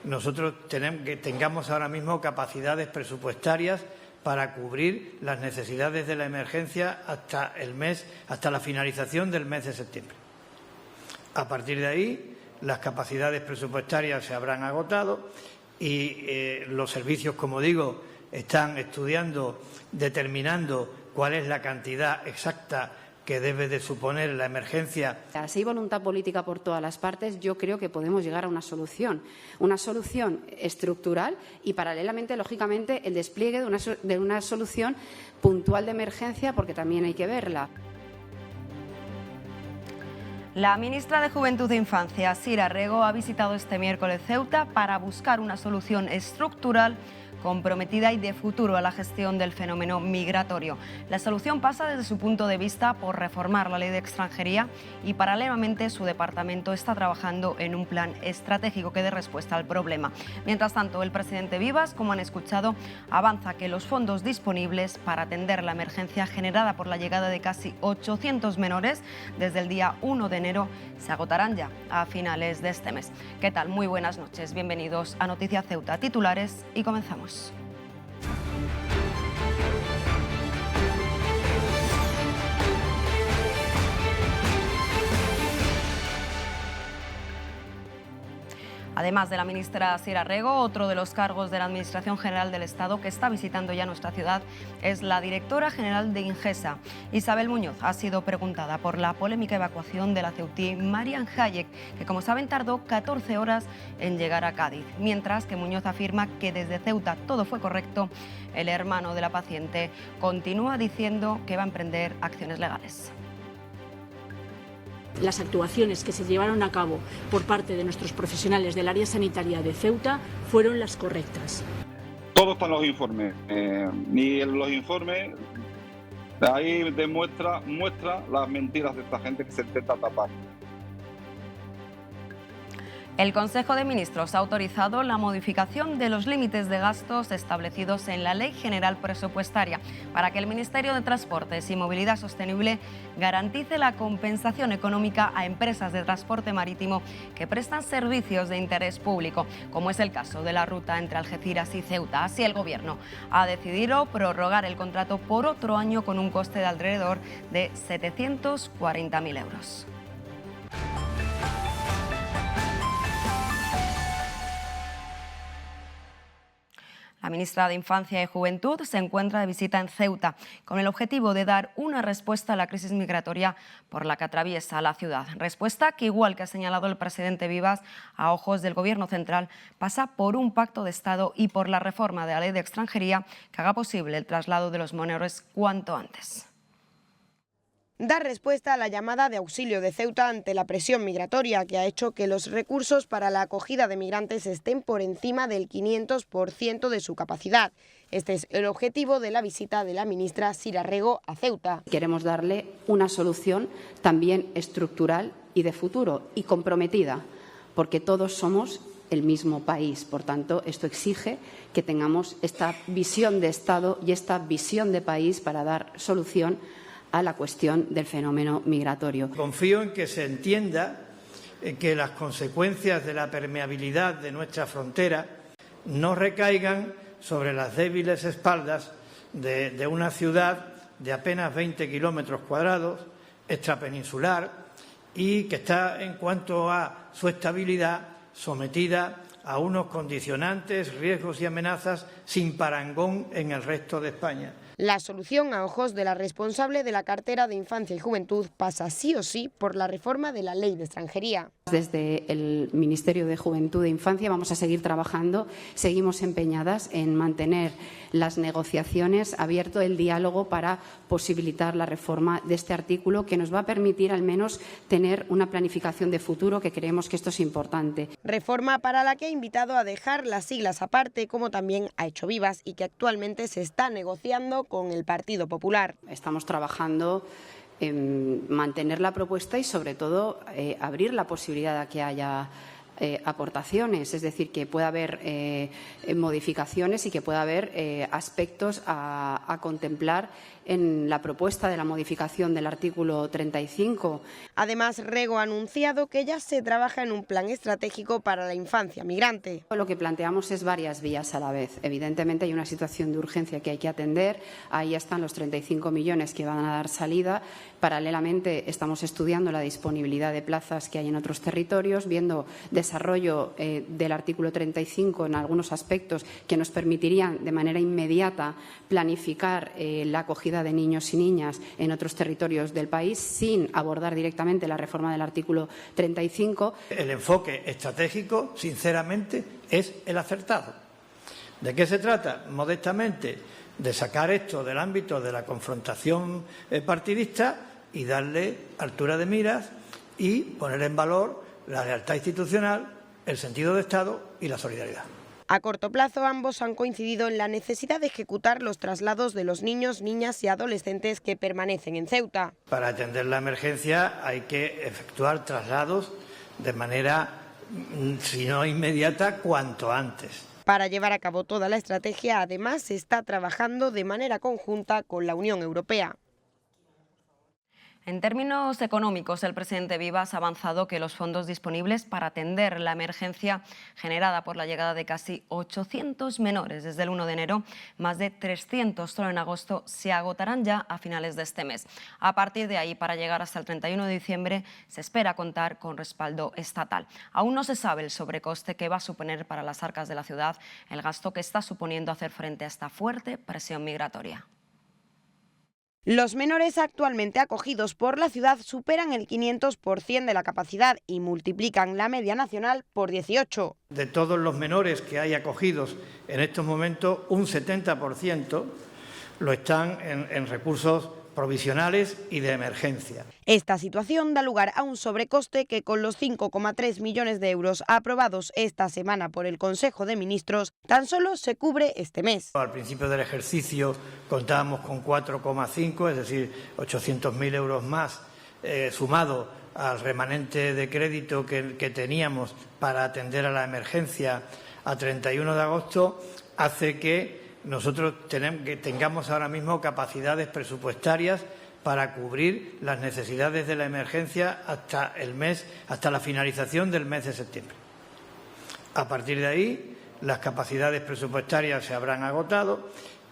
nosotros tengamos ahora mismo capacidades presupuestarias para cubrir las necesidades de la emergencia hasta la finalización del mes de septiembre. A partir de ahí, las capacidades presupuestarias se habrán agotado y los servicios, como digo, están estudiando, determinando cuál es la cantidad exacta que debe de suponer la emergencia. Si hay voluntad política por todas las partes, yo creo que podemos llegar a una solución estructural y, paralelamente, lógicamente, el despliegue de una solución puntual de emergencia, porque también hay que verla. La ministra de Juventud e Infancia, Sira Rego, ha visitado este miércoles Ceuta para buscar una solución estructural, comprometida y de futuro a la gestión del fenómeno migratorio. La solución pasa, desde su punto de vista, por reformar la ley de extranjería y, paralelamente, su departamento está trabajando en un plan estratégico que dé respuesta al problema. Mientras tanto, el presidente Vivas, como han escuchado, avanza que los fondos disponibles para atender la emergencia generada por la llegada de casi 800 menores desde el día 1 de enero se agotarán ya a finales de este mes. ¿Qué tal? Muy buenas noches. Bienvenidos a Noticias Ceuta. Titulares y comenzamos. Además de la ministra Sira Rego, otro de los cargos de la Administración General del Estado que está visitando ya nuestra ciudad es la directora general de Ingesa. Isabel Muñoz ha sido preguntada por la polémica evacuación de la ceutí Marian Hayek, que, como saben, tardó 14 horas en llegar a Cádiz. Mientras que Muñoz afirma que desde Ceuta todo fue correcto, el hermano de la paciente continúa diciendo que va a emprender acciones legales. Las actuaciones que se llevaron a cabo por parte de nuestros profesionales del área sanitaria de Ceuta fueron las correctas. Todo está en los informes. Ni en los informes ahí muestra las mentiras de esta gente que se intenta tapar. El Consejo de Ministros ha autorizado la modificación de los límites de gastos establecidos en la Ley General Presupuestaria para que el Ministerio de Transportes y Movilidad Sostenible garantice la compensación económica a empresas de transporte marítimo que prestan servicios de interés público, como es el caso de la ruta entre Algeciras y Ceuta. Así, el Gobierno ha decidido prorrogar el contrato por otro año con un coste de alrededor de 740.000 euros. La ministra de Infancia y Juventud se encuentra de visita en Ceuta con el objetivo de dar una respuesta a la crisis migratoria por la que atraviesa la ciudad. Respuesta que, igual que ha señalado el presidente Vivas, a ojos del Gobierno central, pasa por un pacto de Estado y por la reforma de la ley de extranjería que haga posible el traslado de los menores cuanto antes. Dar respuesta a la llamada de auxilio de Ceuta ante la presión migratoria que ha hecho que los recursos para la acogida de migrantes estén por encima del 500% de su capacidad. Este es el objetivo de la visita de la ministra Sira Rego a Ceuta. Queremos darle una solución también estructural y de futuro y comprometida, porque todos somos el mismo país. Por tanto, esto exige que tengamos esta visión de Estado y esta visión de país para dar solución a la cuestión del fenómeno migratorio. Confío en que se entienda que las consecuencias de la permeabilidad de nuestra frontera no recaigan sobre las débiles espaldas de una ciudad de apenas 20 kilómetros cuadrados, extrapeninsular, y que está, en cuanto a su estabilidad, sometida a unos condicionantes, riesgos y amenazas sin parangón en el resto de España. La solución, a ojos de la responsable de la cartera de Infancia y Juventud, pasa sí o sí por la reforma de la Ley de Extranjería. Desde el Ministerio de Juventud e Infancia vamos a seguir trabajando, seguimos empeñadas en mantener las negociaciones, abierto el diálogo para posibilitar la reforma de este artículo que nos va a permitir al menos tener una planificación de futuro, que creemos que esto es importante. Reforma para la que ha invitado a dejar las siglas aparte, como también ha hecho Vivas, y que actualmente se está negociando con el Partido Popular. Estamos trabajando en mantener la propuesta y, sobre todo, abrir la posibilidad de que haya aportaciones, es decir, que pueda haber modificaciones y que pueda haber aspectos a contemplar en la propuesta de la modificación del artículo 35. Además, Rego ha anunciado que ya se trabaja en un plan estratégico para la infancia migrante. Lo que planteamos es varias vías a la vez. Evidentemente hay una situación de urgencia que hay que atender. Ahí están los 35 millones que van a dar salida. Paralelamente estamos estudiando la disponibilidad de plazas que hay en otros territorios, viendo desarrollo del artículo 35 en algunos aspectos que nos permitirían de manera inmediata planificar la acogida de niños y niñas en otros territorios del país sin abordar directamente la reforma del artículo 35. El enfoque estratégico, sinceramente, es el acertado. ¿De qué se trata? Modestamente, de sacar esto del ámbito de la confrontación partidista y darle altura de miras y poner en valor la lealtad institucional, el sentido de Estado y la solidaridad. A corto plazo, ambos han coincidido en la necesidad de ejecutar los traslados de los niños, niñas y adolescentes que permanecen en Ceuta. Para atender la emergencia hay que efectuar traslados de manera, si no inmediata, cuanto antes. Para llevar a cabo toda la estrategia, además, se está trabajando de manera conjunta con la Unión Europea. En términos económicos, el presidente Vivas ha avanzado que los fondos disponibles para atender la emergencia generada por la llegada de casi 800 menores desde el 1 de enero, más de 300 solo en agosto, se agotarán ya a finales de este mes. A partir de ahí, para llegar hasta el 31 de diciembre, se espera contar con respaldo estatal. Aún no se sabe el sobrecoste que va a suponer para las arcas de la ciudad el gasto que está suponiendo hacer frente a esta fuerte presión migratoria. Los menores actualmente acogidos por la ciudad superan el 500% de la capacidad y multiplican la media nacional por 18. De todos los menores que hay acogidos en estos momentos, un 70% lo están en recursos provisionales y de emergencia. Esta situación da lugar a un sobrecoste que, con los 5,3 millones de euros aprobados esta semana por el Consejo de Ministros, tan solo se cubre este mes. Al principio del ejercicio contábamos con 4,5, es decir, 800.000 euros más, sumado al remanente de crédito que teníamos para atender a la emergencia a 31 de agosto, hace que nosotros tengamos ahora mismo capacidades presupuestarias para cubrir las necesidades de la emergencia hasta la finalización del mes de septiembre. A partir de ahí, las capacidades presupuestarias se habrán agotado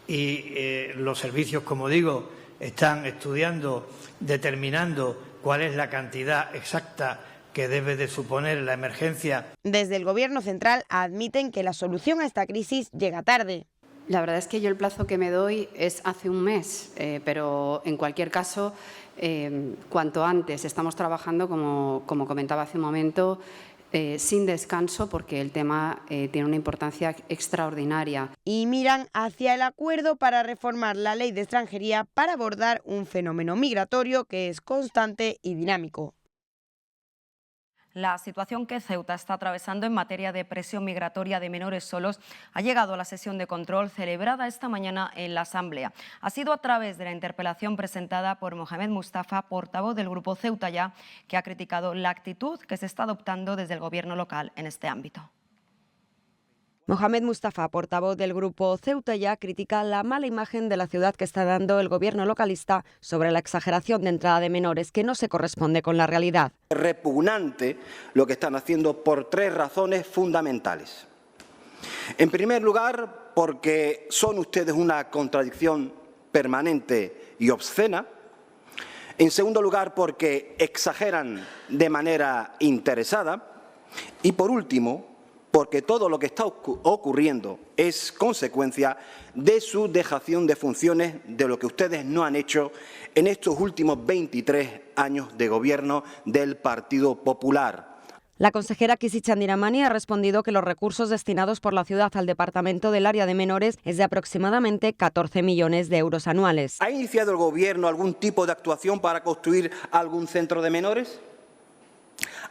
y los servicios, como digo, están estudiando, determinando cuál es la cantidad exacta que debe de suponer la emergencia. Desde el Gobierno central admiten que la solución a esta crisis llega tarde. La verdad es que yo el plazo que me doy es hace un mes, pero en cualquier caso, cuanto antes. Estamos trabajando, como comentaba hace un momento, sin descanso, porque el tema tiene una importancia extraordinaria. Y miran hacia el acuerdo para reformar la ley de extranjería para abordar un fenómeno migratorio que es constante y dinámico. La situación que Ceuta está atravesando en materia de presión migratoria de menores solos ha llegado a la sesión de control celebrada esta mañana en la Asamblea. Ha sido a través de la interpelación presentada por Mohamed Mustafa, portavoz del Grupo Ceuta Ya, que ha criticado la actitud que se está adoptando desde el Gobierno local en este ámbito. Mohamed Mustafa, portavoz del Grupo Ceuta Ya, critica la mala imagen de la ciudad que está dando el gobierno localista sobre la exageración de entrada de menores que no se corresponde con la realidad. Es repugnante lo que están haciendo por tres razones fundamentales. En primer lugar, porque son ustedes una contradicción permanente y obscena. En segundo lugar, porque exageran de manera interesada. Y por último, porque todo lo que está ocurriendo es consecuencia de su dejación de funciones, de lo que ustedes no han hecho en estos últimos 23 años de gobierno del Partido Popular. La consejera Kisi Chandiramani ha respondido que los recursos destinados por la ciudad al departamento del área de menores es de aproximadamente 14 millones de euros anuales. ¿Ha iniciado el gobierno algún tipo de actuación para construir algún centro de menores?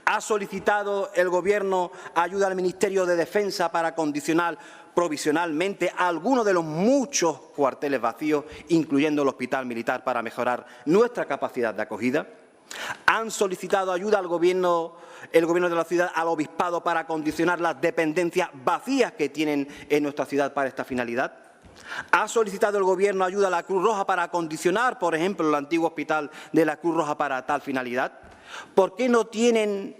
¿Ha solicitado el Gobierno ayuda al Ministerio de Defensa para acondicionar provisionalmente algunos de los muchos cuarteles vacíos, incluyendo el Hospital Militar, para mejorar nuestra capacidad de acogida? Han solicitado ayuda al Gobierno de la ciudad, al Obispado, para acondicionar las dependencias vacías que tienen en nuestra ciudad para esta finalidad. ¿Ha solicitado el Gobierno ayuda a la Cruz Roja para acondicionar, por ejemplo, el antiguo hospital de la Cruz Roja para tal finalidad? ¿Por qué no tiene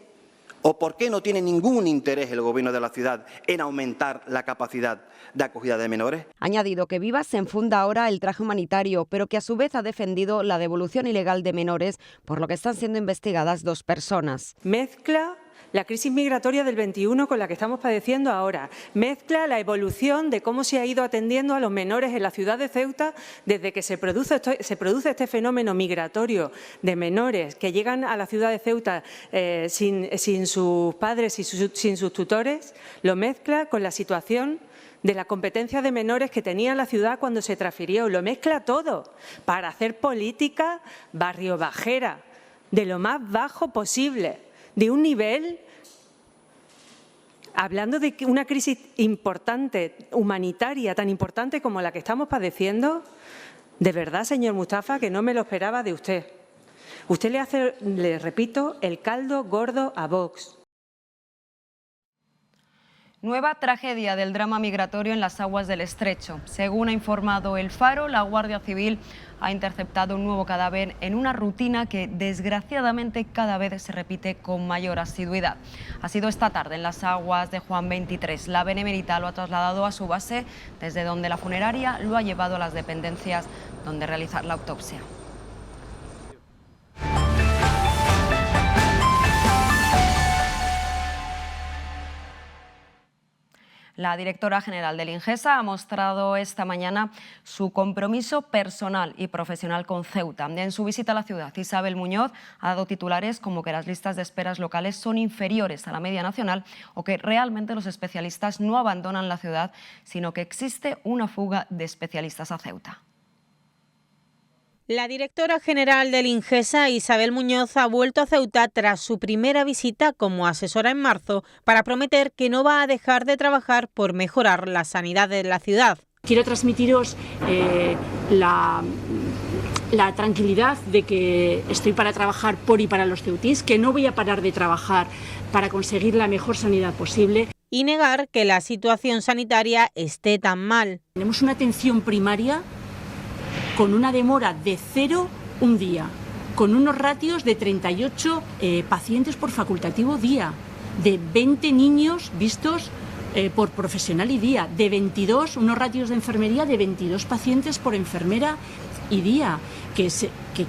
ningún interés el Gobierno de la ciudad en aumentar la capacidad de acogida de menores? Ha añadido que Vivas se enfunda ahora el traje humanitario, pero que a su vez ha defendido la devolución ilegal de menores, por lo que están siendo investigadas 2 personas. Mezcla la crisis migratoria del 21 con la que estamos padeciendo ahora. Mezcla la evolución de cómo se ha ido atendiendo a los menores en la ciudad de Ceuta desde que se produce este fenómeno migratorio de menores que llegan a la ciudad de Ceuta sin sus padres y sin sus tutores. Lo mezcla con la situación de la competencia de menores que tenía la ciudad cuando se transfirió. Lo mezcla todo para hacer política barriobajera, de lo más bajo posible, de un nivel, hablando de una crisis importante, humanitaria, tan importante como la que estamos padeciendo. De verdad, señor Mustafa, que no me lo esperaba de usted. Usted le hace, le repito, el caldo gordo a Vox. Nueva tragedia del drama migratorio en las aguas del Estrecho. Según ha informado El Faro, la Guardia Civil ha interceptado un nuevo cadáver en una rutina que desgraciadamente cada vez se repite con mayor asiduidad. Ha sido esta tarde en las aguas de Juan 23. La Benemérita lo ha trasladado a su base, desde donde la funeraria lo ha llevado a las dependencias donde realizar la autopsia. La directora general del INGESA ha mostrado esta mañana su compromiso personal y profesional con Ceuta. En su visita a la ciudad, Isabel Muñoz ha dado titulares como que las listas de esperas locales son inferiores a la media nacional o que realmente los especialistas no abandonan la ciudad, sino que existe una fuga de especialistas a Ceuta. La directora general del INGESA, Isabel Muñoz, ha vuelto a Ceuta tras su primera visita como asesora en marzo para prometer que no va a dejar de trabajar por mejorar la sanidad de la ciudad. Quiero transmitiros la tranquilidad de que estoy para trabajar por y para los ceutíes, que no voy a parar de trabajar para conseguir la mejor sanidad posible. Y negar que la situación sanitaria esté tan mal. Tenemos una atención primaria con una demora de 0 un día, con unos ratios de 38 pacientes por facultativo día, de 20 niños vistos por profesional y día, de 22, unos ratios de enfermería de 22 pacientes por enfermera y día, que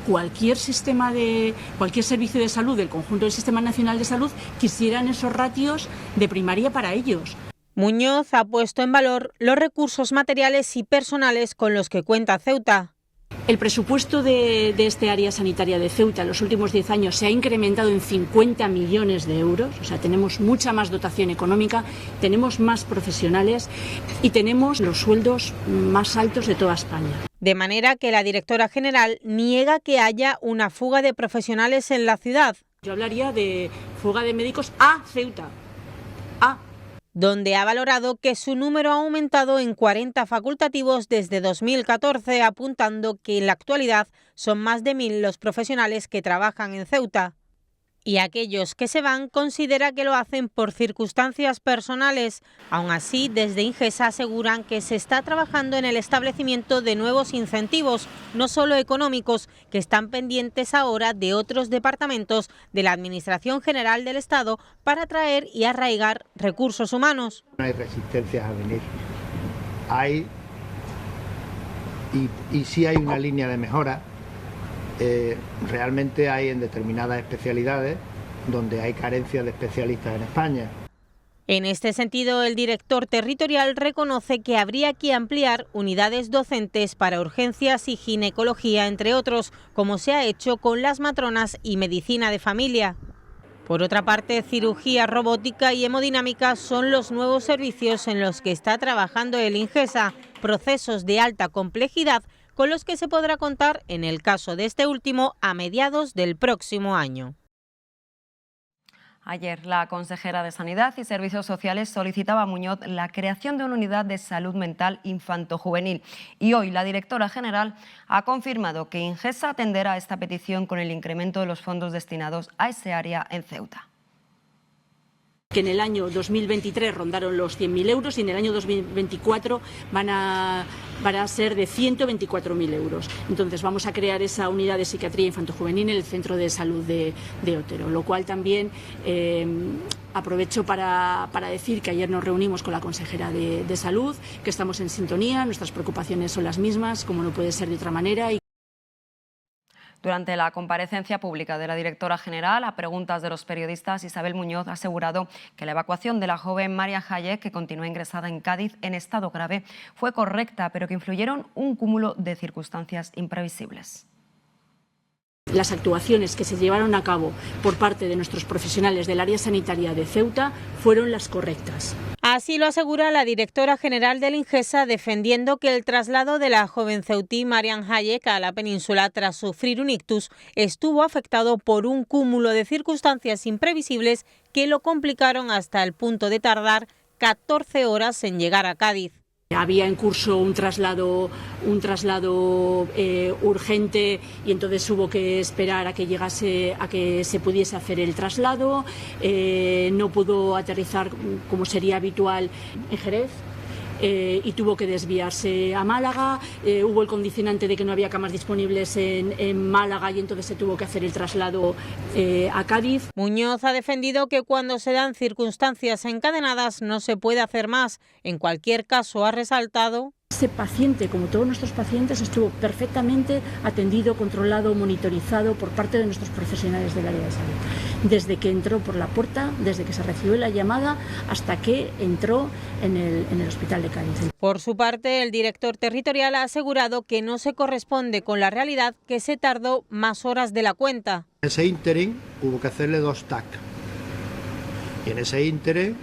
cualquier servicio de salud del conjunto del Sistema Nacional de Salud quisieran esos ratios de primaria para ellos. Muñoz ha puesto en valor los recursos materiales y personales con los que cuenta Ceuta. El presupuesto de este área sanitaria de Ceuta en los últimos 10 años se ha incrementado en 50 millones de euros, o sea, tenemos mucha más dotación económica, tenemos más profesionales y tenemos los sueldos más altos de toda España. De manera que la directora general niega que haya una fuga de profesionales en la ciudad. Yo hablaría de fuga de médicos a Ceuta, donde ha valorado que su número ha aumentado en 40 facultativos desde 2014, apuntando que en la actualidad son más de 1.000 los profesionales que trabajan en Ceuta. Y aquellos que se van considera que lo hacen por circunstancias personales. Aún así, desde INGESA aseguran que se está trabajando en el establecimiento de nuevos incentivos, no solo económicos, que están pendientes ahora de otros departamentos de la Administración General del Estado para atraer y arraigar recursos humanos. No hay resistencias a venir. Hay, y sí hay una línea de mejora. Realmente hay en determinadas especialidades donde hay carencia de especialistas en España. En este sentido, el director territorial reconoce que habría que ampliar unidades docentes para urgencias y ginecología, entre otros, como se ha hecho con las matronas y medicina de familia. Por otra parte, cirugía robótica y hemodinámica son los nuevos servicios en los que está trabajando el INGESA, procesos de alta complejidad con los que se podrá contar, en el caso de este último, a mediados del próximo año. Ayer, la consejera de Sanidad y Servicios Sociales solicitaba a Muñoz la creación de una unidad de salud mental infanto-juvenil y hoy la directora general ha confirmado que Ingesa atenderá esta petición con el incremento de los fondos destinados a ese área en Ceuta. Que en el año 2023 rondaron los 100.000 euros y en el año 2024 van a ser de 124.000 euros. Entonces vamos a crear esa unidad de psiquiatría infanto-juvenil en el Centro de Salud de Otero, lo cual también aprovecho para decir que ayer nos reunimos con la consejera de Salud, que estamos en sintonía, nuestras preocupaciones son las mismas, como no puede ser de otra manera. Durante la comparecencia pública de la directora general, a preguntas de los periodistas, Isabel Muñoz ha asegurado que la evacuación de la joven Maria Hayek, que continúa ingresada en Cádiz en estado grave, fue correcta, pero que influyeron un cúmulo de circunstancias imprevisibles. Las actuaciones que se llevaron a cabo por parte de nuestros profesionales del área sanitaria de Ceuta fueron las correctas. Así lo asegura la directora general del Ingesa, defendiendo que el traslado de la joven ceutí Marian Hayek a la península tras sufrir un ictus estuvo afectado por un cúmulo de circunstancias imprevisibles que lo complicaron hasta el punto de tardar 14 horas en llegar a Cádiz. Había en curso un traslado urgente y entonces hubo que esperar a que llegase, a que se pudiese hacer el traslado. No pudo aterrizar como sería habitual en Jerez. Y tuvo que desviarse a Málaga. Hubo el condicionante de que no había camas disponibles en Málaga y entonces se tuvo que hacer el traslado a Cádiz. Muñoz ha defendido que cuando se dan circunstancias encadenadas no se puede hacer más. En cualquier caso, ha resaltado: ese paciente, como todos nuestros pacientes, estuvo perfectamente atendido, controlado, monitorizado por parte de nuestros profesionales del área de salud. Desde que entró por la puerta, desde que se recibió la llamada, hasta que entró en el hospital de Cádiz. Por su parte, el director territorial ha asegurado que no se corresponde con la realidad, que se tardó más horas de la cuenta. En ese ínterin hubo que hacerle 2 TAC. Y en ese ínterin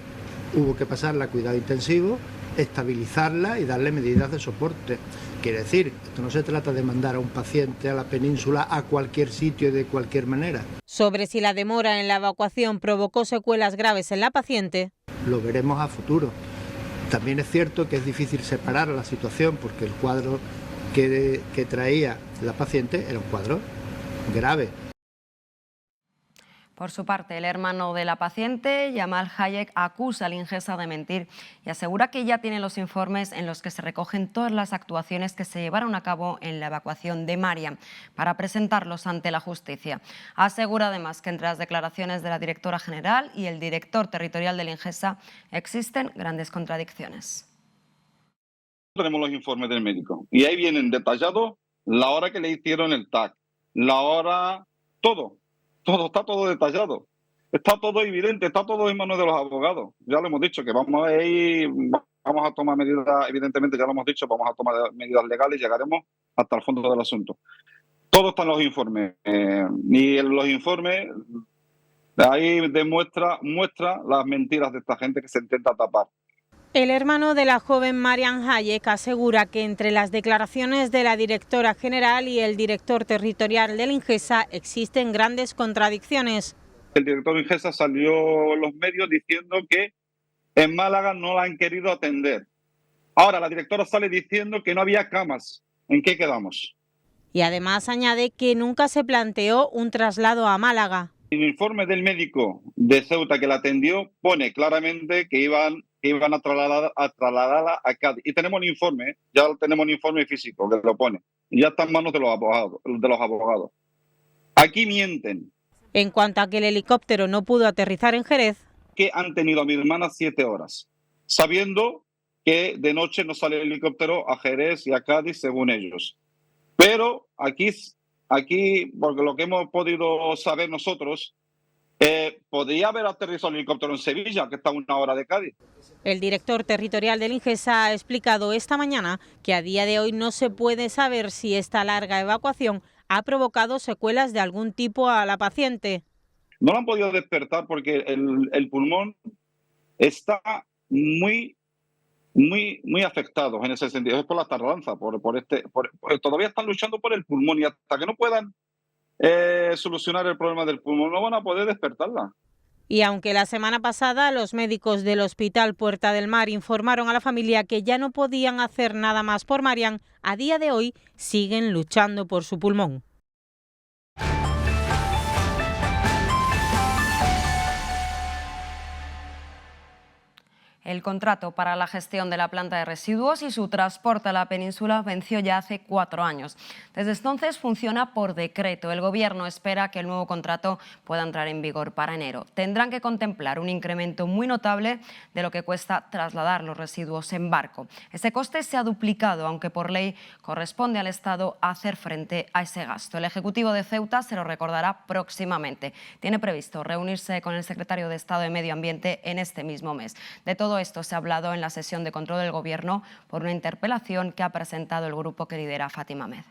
hubo que pasarla a cuidado intensivo, estabilizarla y darle medidas de soporte. Quiere decir, esto no se trata de mandar a un paciente a la península a cualquier sitio y de cualquier manera. Sobre si la demora en la evacuación provocó secuelas graves en la paciente, lo veremos a futuro. También es cierto que es difícil separar la situación porque el cuadro que traía la paciente era un cuadro grave. Por su parte, el hermano de la paciente, Yamal Hayek, acusa al Ingesa de mentir y asegura que ya tiene los informes en los que se recogen todas las actuaciones que se llevaron a cabo en la evacuación de Mariam para presentarlos ante la justicia. Asegura además que entre las declaraciones de la directora general y el director territorial del Ingesa existen grandes contradicciones. Tenemos los informes del médico y ahí vienen detallados la hora que le hicieron el TAC, la hora, todo. Está todo detallado, está todo evidente, está todo en manos de los abogados. Ya lo hemos dicho, que vamos a tomar medidas, evidentemente ya lo hemos dicho, vamos a tomar medidas legales y llegaremos hasta el fondo del asunto. Todo está en los informes. Y en los informes ahí muestra las mentiras de esta gente que se intenta tapar. El hermano de la joven Marian Hayek asegura que entre las declaraciones de la directora general y el director territorial del Ingesa existen grandes contradicciones. El director Ingesa salió en los medios diciendo que en Málaga no la han querido atender. Ahora la directora sale diciendo que no había camas. ¿En qué quedamos? Y además añade que nunca se planteó un traslado a Málaga. En el informe del médico de Ceuta que la atendió pone claramente que iban a trasladarla a Cádiz. Y tenemos el informe, ya tenemos un informe físico que lo pone. Y ya está en manos de los abogados. Aquí mienten. En cuanto a que el helicóptero no pudo aterrizar en Jerez, que han tenido a mi hermana 7 horas, sabiendo que de noche no sale el helicóptero a Jerez y a Cádiz, según ellos. Pero aquí, porque lo que hemos podido saber nosotros, podría haber aterrizado el helicóptero en Sevilla, que está a 1 hora de Cádiz. El director territorial del Ingesa ha explicado esta mañana que a día de hoy no se puede saber si esta larga evacuación ha provocado secuelas de algún tipo a la paciente. No la han podido despertar porque el pulmón está muy afectado en ese sentido. Es por la tardanza, todavía están luchando por el pulmón y hasta que no puedan solucionar el problema del pulmón no van a poder despertarla. Y aunque la semana pasada los médicos del Hospital Puerta del Mar informaron a la familia que ya no podían hacer nada más por Marian, a día de hoy siguen luchando por su pulmón. El contrato para la gestión de la planta de residuos y su transporte a la península venció ya hace 4 años. Desde entonces funciona por decreto. El Gobierno espera que el nuevo contrato pueda entrar en vigor para enero. Tendrán que contemplar un incremento muy notable de lo que cuesta trasladar los residuos en barco. Ese coste se ha duplicado, aunque por ley corresponde al Estado hacer frente a ese gasto. El Ejecutivo de Ceuta se lo recordará próximamente. Tiene previsto reunirse con el secretario de Estado de Medio Ambiente en este mismo mes. De todo esto se ha hablado en la sesión de control del Gobierno por una interpelación que ha presentado el grupo que lidera Fátima Med.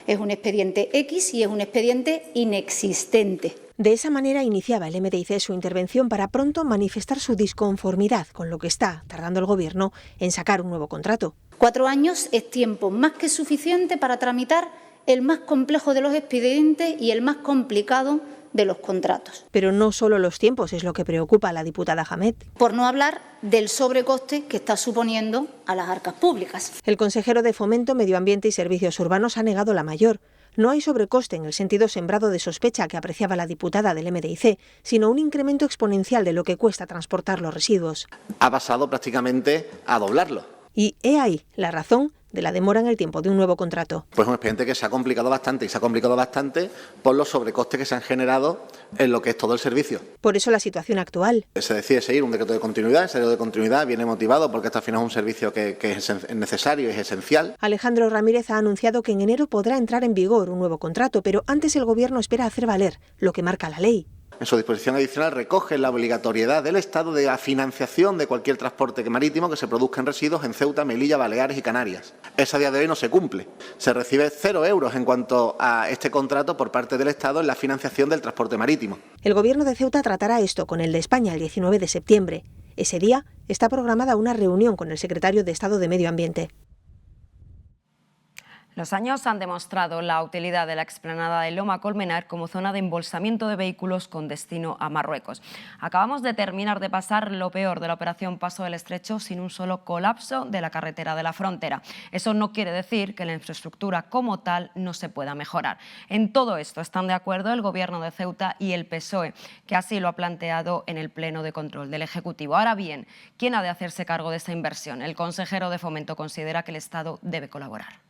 Es un expediente X y es un expediente inexistente. De esa manera iniciaba el MDIC su intervención para pronto manifestar su disconformidad con lo que está tardando el Gobierno en sacar un nuevo contrato. 4 años es tiempo más que suficiente para tramitar el más complejo de los expedientes y el más complicado de los contratos. Pero no solo los tiempos es lo que preocupa a la diputada Hamed. Por no hablar del sobrecoste que está suponiendo a las arcas públicas. El consejero de Fomento, Medio Ambiente y Servicios Urbanos ha negado la mayor. No hay sobrecoste en el sentido sembrado de sospecha que apreciaba la diputada del MDIC, sino un incremento exponencial de lo que cuesta transportar los residuos. Ha pasado prácticamente a doblarlo. Y he ahí la razón de la demora en el tiempo de un nuevo contrato. Pues un expediente que se ha complicado bastante, y se ha complicado bastante por los sobrecostes que se han generado en lo que es todo el servicio. Por eso la situación actual. Se decide seguir un decreto de continuidad. Ese decreto de continuidad viene motivado porque esto al final es un servicio que es necesario, es esencial. Alejandro Ramírez ha anunciado que en enero podrá entrar en vigor un nuevo contrato, pero antes el Gobierno espera hacer valer lo que marca la ley. En su disposición adicional recoge la obligatoriedad del Estado de la financiación de cualquier transporte marítimo que se produzca en residuos en Ceuta, Melilla, Baleares y Canarias. Eso a día de hoy no se cumple. Se recibe 0 euros en cuanto a este contrato por parte del Estado en la financiación del transporte marítimo. El Gobierno de Ceuta tratará esto con el de España el 19 de septiembre. Ese día está programada una reunión con el secretario de Estado de Medio Ambiente. Los años han demostrado la utilidad de la explanada de Loma Colmenar como zona de embolsamiento de vehículos con destino a Marruecos. Acabamos de terminar de pasar lo peor de la operación Paso del Estrecho sin un solo colapso de la carretera de la frontera. Eso no quiere decir que la infraestructura como tal no se pueda mejorar. En todo esto están de acuerdo el Gobierno de Ceuta y el PSOE, que así lo ha planteado en el Pleno de Control del Ejecutivo. Ahora bien, ¿quién ha de hacerse cargo de esta inversión? El consejero de Fomento considera que el Estado debe colaborar.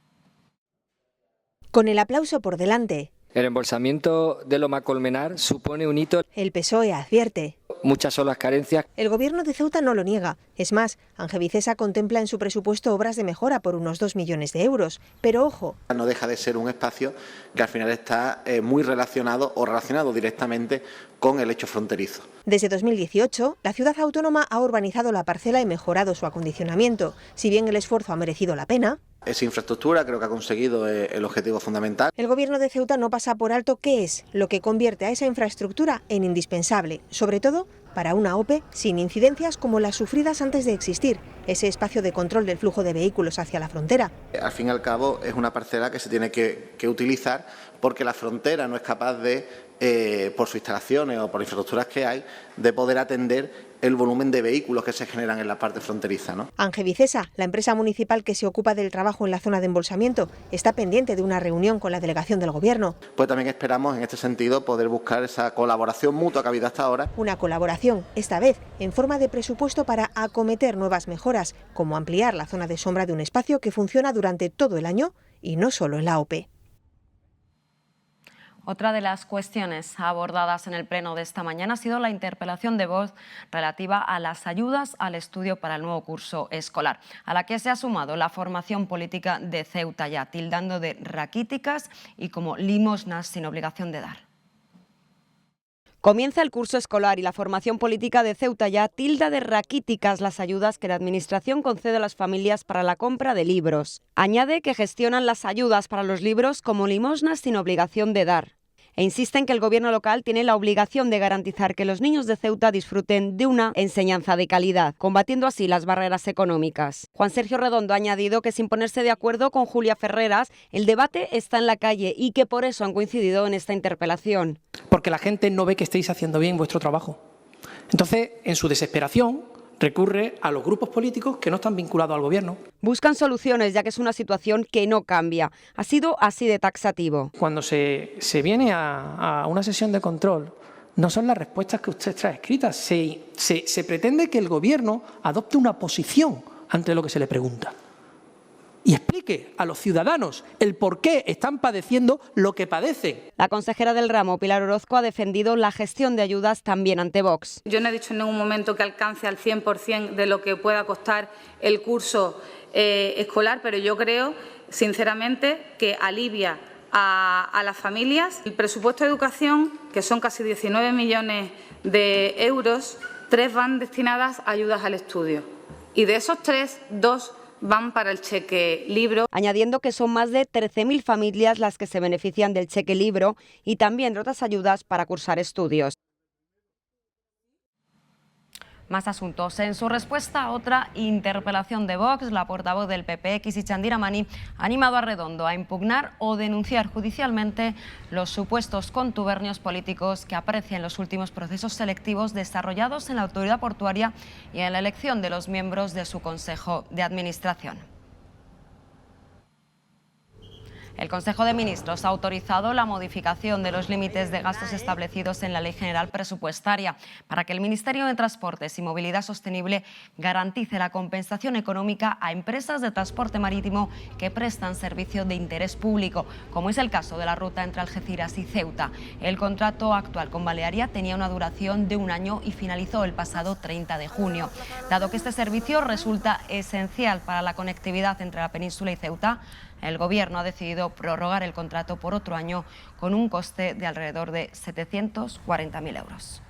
Con el aplauso por delante. El embolsamiento de Loma Colmenar supone un hito. El PSOE advierte. Muchas son las carencias. El Gobierno de Ceuta no lo niega. Es más, Ángel Vicesa contempla en su presupuesto obras de mejora por unos 2 millones de euros. Pero ojo. No deja de ser un espacio que al final está muy relacionado o relacionado directamente con el hecho fronterizo. Desde 2018, la ciudad autónoma ha urbanizado la parcela y mejorado su acondicionamiento. Si bien el esfuerzo ha merecido la pena, esa infraestructura creo que ha conseguido el objetivo fundamental. El Gobierno de Ceuta no pasa por alto qué es lo que convierte a esa infraestructura en indispensable, sobre todo para una OPE sin incidencias como las sufridas antes de existir, ese espacio de control del flujo de vehículos hacia la frontera. Al fin y al cabo es una parcela que se tiene que utilizar porque la frontera no es capaz de, por sus instalaciones o por infraestructuras que hay, de poder atender el volumen de vehículos que se generan en la parte fronteriza, ¿no? Ángel Vicesa, la empresa municipal que se ocupa del trabajo en la zona de embolsamiento, está pendiente de una reunión con la delegación del Gobierno. Pues también esperamos en este sentido poder buscar esa colaboración mutua que ha habido hasta ahora. Una colaboración, esta vez en forma de presupuesto para acometer nuevas mejoras, como ampliar la zona de sombra de un espacio que funciona durante todo el año y no solo en la OPE. Otra de las cuestiones abordadas en el pleno de esta mañana ha sido la interpelación de voz relativa a las ayudas al estudio para el nuevo curso escolar, a la que se ha sumado la formación política de Ceuta Ya, tildando de raquíticas y como limosnas sin obligación de dar. Comienza el curso escolar y la formación política de Ceuta Ya tilda de raquíticas las ayudas que la Administración concede a las familias para la compra de libros. Añade que gestionan las ayudas para los libros como limosnas sin obligación de dar. e insiste en que el Gobierno local tiene la obligación de garantizar que los niños de Ceuta disfruten de una enseñanza de calidad, combatiendo así las barreras económicas. Juan Sergio Redondo ha añadido que sin ponerse de acuerdo con Julia Ferreras, el debate está en la calle y que por eso han coincidido en esta interpelación. Porque la gente no ve que estéis haciendo bien vuestro trabajo. Entonces, en su desesperación, recurre a los grupos políticos que no están vinculados al Gobierno. Buscan soluciones, ya que es una situación que no cambia. Ha sido así de taxativo. Cuando se viene a una sesión de control, no son las respuestas que usted trae escritas. Se pretende que el Gobierno adopte una posición ante lo que se le pregunta y explique a los ciudadanos el por qué están padeciendo lo que padecen. La consejera del ramo, Pilar Orozco, ha defendido la gestión de ayudas también ante Vox. Yo no he dicho en ningún momento que alcance al 100% de lo que pueda costar el curso escolar, pero yo creo, sinceramente, que alivia a las familias. El presupuesto de educación, que son casi 19 millones de euros, 3 van destinadas a ayudas al estudio. Y de esos 3, 2 van para el cheque libro. Añadiendo que son más de 13.000 familias las que se benefician del cheque libro y también de otras ayudas para cursar estudios. Más asuntos. En su respuesta a otra interpelación de Vox, la portavoz del PP, Kisi Chandiramani, ha animado a Redondo a impugnar o denunciar judicialmente los supuestos contubernios políticos que aprecia en los últimos procesos selectivos desarrollados en la autoridad portuaria y en la elección de los miembros de su Consejo de Administración. El Consejo de Ministros ha autorizado la modificación de los límites de gastos establecidos en la Ley General Presupuestaria para que el Ministerio de Transportes y Movilidad Sostenible garantice la compensación económica a empresas de transporte marítimo que prestan servicio de interés público, como es el caso de la ruta entre Algeciras y Ceuta. El contrato actual con Balearia tenía una duración de 1 año y finalizó el pasado 30 de junio. Dado que este servicio resulta esencial para la conectividad entre la península y Ceuta, el Gobierno ha decidido prorrogar el contrato por otro año con un coste de alrededor de 740.000 euros.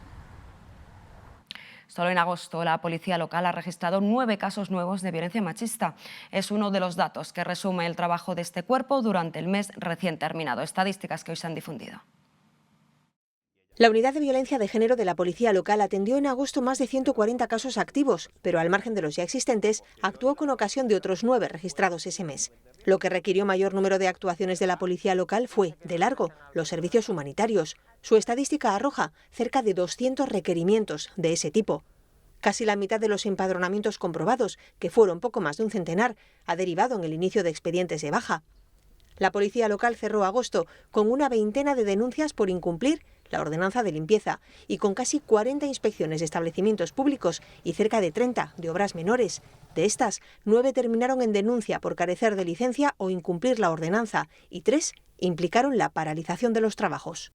Solo en agosto la policía local ha registrado 9 casos nuevos de violencia machista. Es uno de los datos que resume el trabajo de este cuerpo durante el mes recién terminado. Estadísticas que hoy se han difundido. La unidad de violencia de género de la policía local atendió en agosto más de 140 casos activos, pero al margen de los ya existentes, actuó con ocasión de otros 9 registrados ese mes. Lo que requirió mayor número de actuaciones de la policía local fue, de largo, los servicios humanitarios. Su estadística arroja cerca de 200 requerimientos de ese tipo. Casi la mitad de los empadronamientos comprobados, que fueron poco más de un centenar, ha derivado en el inicio de expedientes de baja. La policía local cerró agosto con una veintena de denuncias por incumplir la ordenanza de limpieza y con casi 40 inspecciones de establecimientos públicos y cerca de 30 de obras menores. De estas, 9 terminaron en denuncia por carecer de licencia o incumplir la ordenanza y 3 implicaron la paralización de los trabajos.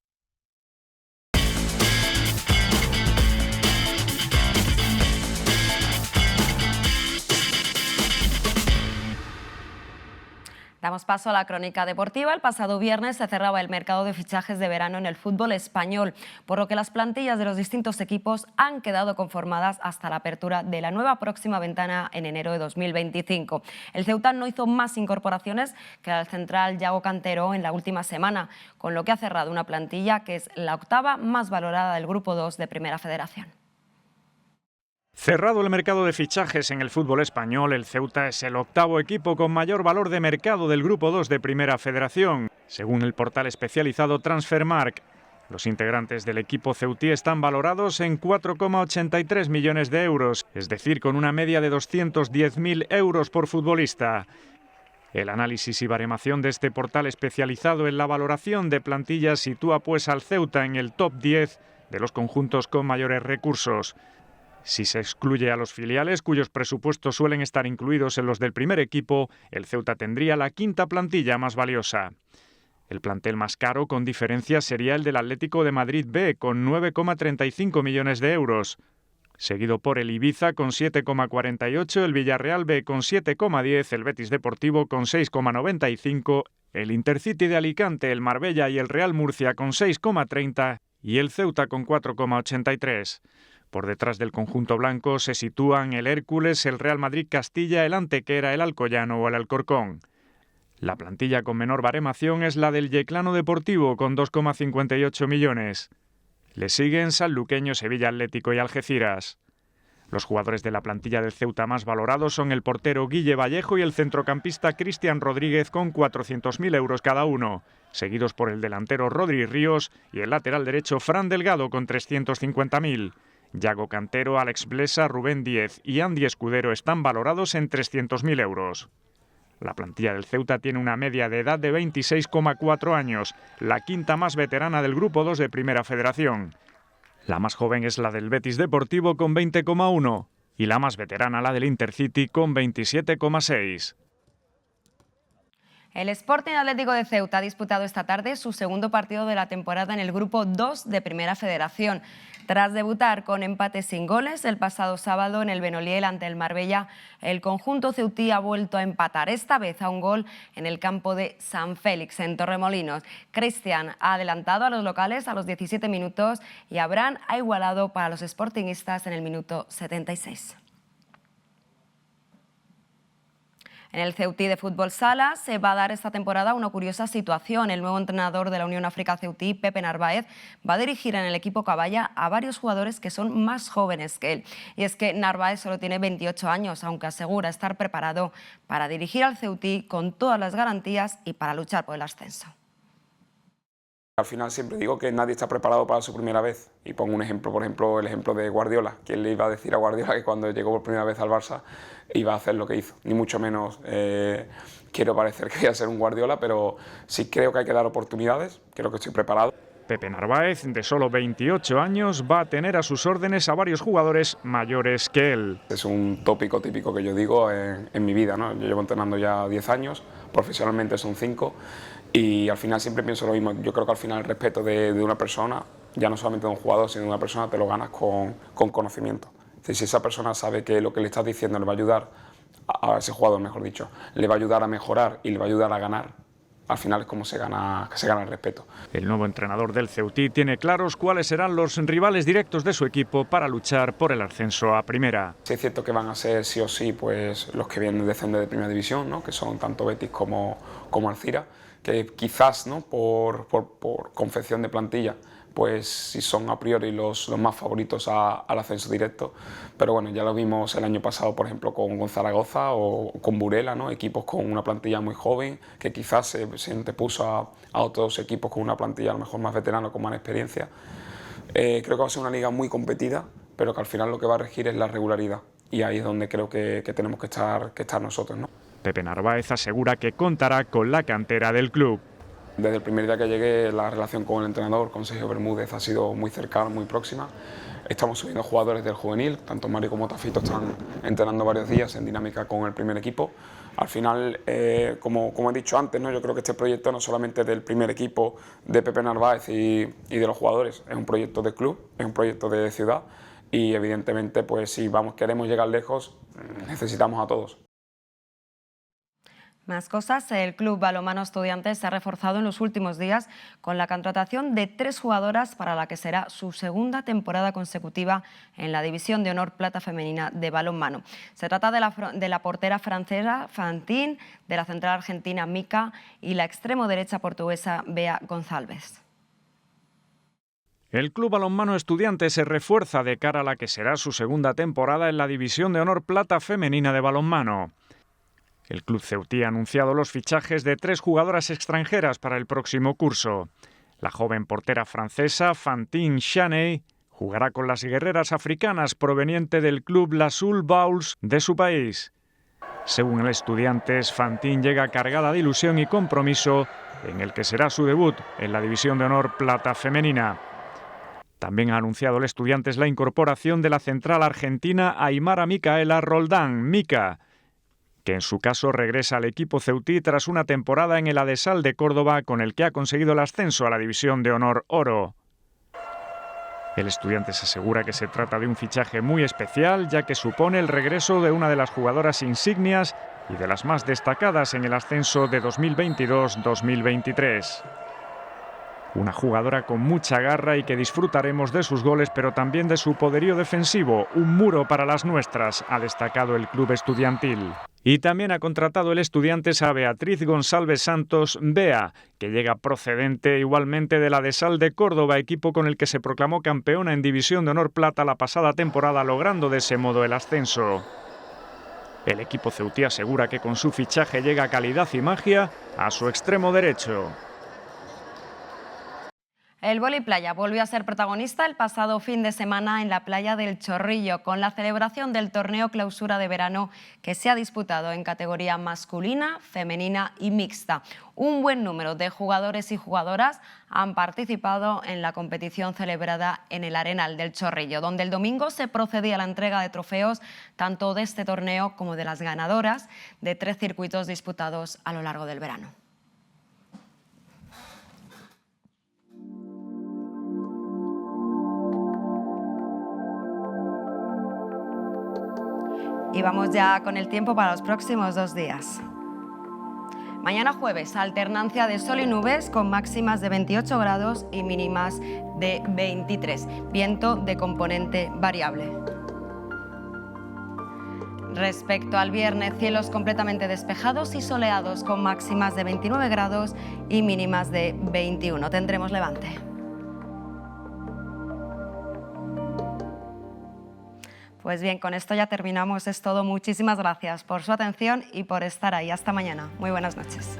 Damos paso a la crónica deportiva. El pasado viernes se cerraba el mercado de fichajes de verano en el fútbol español, por lo que las plantillas de los distintos equipos han quedado conformadas hasta la apertura de la nueva próxima ventana en enero de 2025. El Ceuta no hizo más incorporaciones que el central Yago Cantero en la última semana, con lo que ha cerrado una plantilla que es la 8ª más valorada del Grupo 2 de Primera Federación. Cerrado el mercado de fichajes en el fútbol español, el Ceuta es el 8º equipo con mayor valor de mercado del Grupo 2 de Primera Federación, según el portal especializado Transfermarkt. Los integrantes del equipo ceutí están valorados en 4,83 millones de euros, es decir, con una media de 210.000 euros por futbolista. El análisis y baremación de este portal especializado en la valoración de plantillas sitúa pues al Ceuta en el top 10 de los conjuntos con mayores recursos. Si se excluye a los filiales, cuyos presupuestos suelen estar incluidos en los del primer equipo, el Ceuta tendría la 5ª plantilla más valiosa. El plantel más caro, con diferencia, sería el del Atlético de Madrid B, con 9,35 millones de euros. Seguido por el Ibiza, con 7,48, el Villarreal B, con 7,10, el Betis Deportivo, con 6,95, el Intercity de Alicante, el Marbella y el Real Murcia, con 6,30 y el Ceuta, con 4,83. Por detrás del conjunto blanco se sitúan el Hércules, el Real Madrid Castilla, el Antequera, el Alcoyano o el Alcorcón. La plantilla con menor baremación es la del Yeclano Deportivo, con 2,58 millones. Le siguen Sanluqueño, Sevilla Atlético y Algeciras. Los jugadores de la plantilla del Ceuta más valorados son el portero Guille Vallejo y el centrocampista Cristian Rodríguez, con 400.000 euros cada uno, seguidos por el delantero Rodri Ríos y el lateral derecho Fran Delgado, con 350.000. Yago Cantero, Alex Blesa, Rubén Díez y Andy Escudero están valorados en 300.000 euros. La plantilla del Ceuta tiene una media de edad de 26,4 años, la quinta más veterana del Grupo 2 de Primera Federación. La más joven es la del Betis Deportivo, con 20,1, y la más veterana la del Intercity, con 27,6. El Sporting Atlético de Ceuta ha disputado esta tarde su segundo partido de la temporada en el Grupo 2 de Primera Federación. Tras debutar con empates sin goles el pasado sábado en el Benoliel ante el Marbella, el conjunto ceutí ha vuelto a empatar, esta vez a un gol en el campo de San Félix, en Torremolinos. Cristian ha adelantado a los locales a los 17 minutos y Abraham ha igualado para los sportingistas en el minuto 76. En el Ceutí de Fútbol Sala se va a dar esta temporada una curiosa situación. El nuevo entrenador de la Unión África Ceutí, Pepe Narváez, va a dirigir en el equipo Caballa a varios jugadores que son más jóvenes que él. Y es que Narváez solo tiene 28 años, aunque asegura estar preparado para dirigir al Ceutí con todas las garantías y para luchar por el ascenso. Al final siempre digo que nadie está preparado para su primera vez, y pongo un ejemplo, por ejemplo, el ejemplo de Guardiola. ¿Quién le iba a decir a Guardiola que cuando llegó por primera vez al Barça iba a hacer lo que hizo? Ni mucho menos quiero parecer que voy a ser un Guardiola, pero sí creo que hay que dar oportunidades, creo que estoy preparado. Pepe Narváez, de solo 28 años, va a tener a sus órdenes a varios jugadores mayores que él. Es un tópico típico que yo digo en mi vida, ¿no? Yo llevo entrenando ya 10 años, profesionalmente son 5, y al final siempre pienso lo mismo. Yo creo que al final el respeto de una persona, ya no solamente de un jugador, sino de una persona, te lo ganas con conocimiento. Es decir, si esa persona sabe que lo que le estás diciendo le va a ayudar a ese jugador, mejor dicho, le va a ayudar a mejorar y le va a ayudar a ganar, al final es como se gana el respeto. El nuevo entrenador del Ceutí tiene claros cuáles serán los rivales directos de su equipo para luchar por el ascenso a primera. Sí, es cierto que van a ser sí o sí pues, los que vienen de descender de primera división, ¿no? Que son tanto Betis como Alcira, que quizás, ¿no? por confección de plantilla, pues sí son a priori los más favoritos al ascenso directo, pero bueno, ya lo vimos el año pasado, por ejemplo, con Zaragoza o con Burela, ¿no? Equipos con una plantilla muy joven, que quizás se antepuso a otros equipos con una plantilla a lo mejor más veterana, con más experiencia. Creo que va a ser una liga muy competida, pero que al final lo que va a regir es la regularidad, y ahí es donde creo que tenemos que estar nosotros, ¿no? Pepe Narváez asegura que contará con la cantera del club. Desde el primer día que llegué, la relación con el entrenador, con Sergio Bermúdez, ha sido muy cercana, muy próxima. Estamos subiendo jugadores del juvenil, tanto Mario como Tafito están entrenando varios días en dinámica con el primer equipo. Al final, como he dicho antes, ¿no? Yo creo que este proyecto no solamente del primer equipo de Pepe Narváez y de los jugadores, es un proyecto de club, es un proyecto de ciudad, y evidentemente pues si queremos llegar lejos, necesitamos a todos. Más cosas, el Club Balonmano Estudiantes se ha reforzado en los últimos días con la contratación de 3 jugadoras para la que será su segunda temporada consecutiva en la División de Honor Plata Femenina de balonmano. Se trata de la portera francesa Fantín, de la central argentina Mica y la extremo derecha portuguesa Bea González. El Club Balonmano Estudiantes se refuerza de cara a la que será su segunda temporada en la División de Honor Plata Femenina de balonmano. El club ceutí ha anunciado los fichajes de 3 jugadoras extranjeras para el próximo curso. La joven portera francesa Fantine Chaney jugará con las guerreras africanas proveniente del club Lasul Bowls de su país. Según el Estudiantes, Fantine llega cargada de ilusión y compromiso en el que será su debut en la División de Honor Plata Femenina. También ha anunciado el Estudiantes la incorporación de la central argentina Aymara Micaela Roldán, Mica, que en su caso regresa al equipo ceutí tras una temporada en el Adesal de Córdoba, con el que ha conseguido el ascenso a la División de Honor Oro. El Estudiantes asegura que se trata de un fichaje muy especial, ya que supone el regreso de una de las jugadoras insignias y de las más destacadas en el ascenso de 2022-2023. Una jugadora con mucha garra y que disfrutaremos de sus goles, pero también de su poderío defensivo. Un muro para las nuestras, ha destacado el club estudiantil. Y también ha contratado el Estudiantes a Beatriz González Santos, Bea, que llega procedente igualmente de la de Sal de Córdoba, equipo con el que se proclamó campeona en División de Honor Plata la pasada temporada, logrando de ese modo el ascenso. El equipo ceutí asegura que con su fichaje llega calidad y magia a su extremo derecho. El vóley playa volvió a ser protagonista el pasado fin de semana en la playa del Chorrillo, con la celebración del torneo clausura de verano que se ha disputado en categoría masculina, femenina y mixta. Un buen número de jugadores y jugadoras han participado en la competición celebrada en el Arenal del Chorrillo, donde el domingo se procedía a la entrega de trofeos tanto de este torneo como de las ganadoras de 3 circuitos disputados a lo largo del verano. Y vamos ya con el tiempo para los próximos 2 días. Mañana jueves, alternancia de sol y nubes con máximas de 28 grados y mínimas de 23. Viento de componente variable. Respecto al viernes, cielos completamente despejados y soleados con máximas de 29 grados y mínimas de 21. Tendremos levante. Pues bien, con esto ya terminamos. Es todo. Muchísimas gracias por su atención y por estar ahí. Hasta mañana. Muy buenas noches.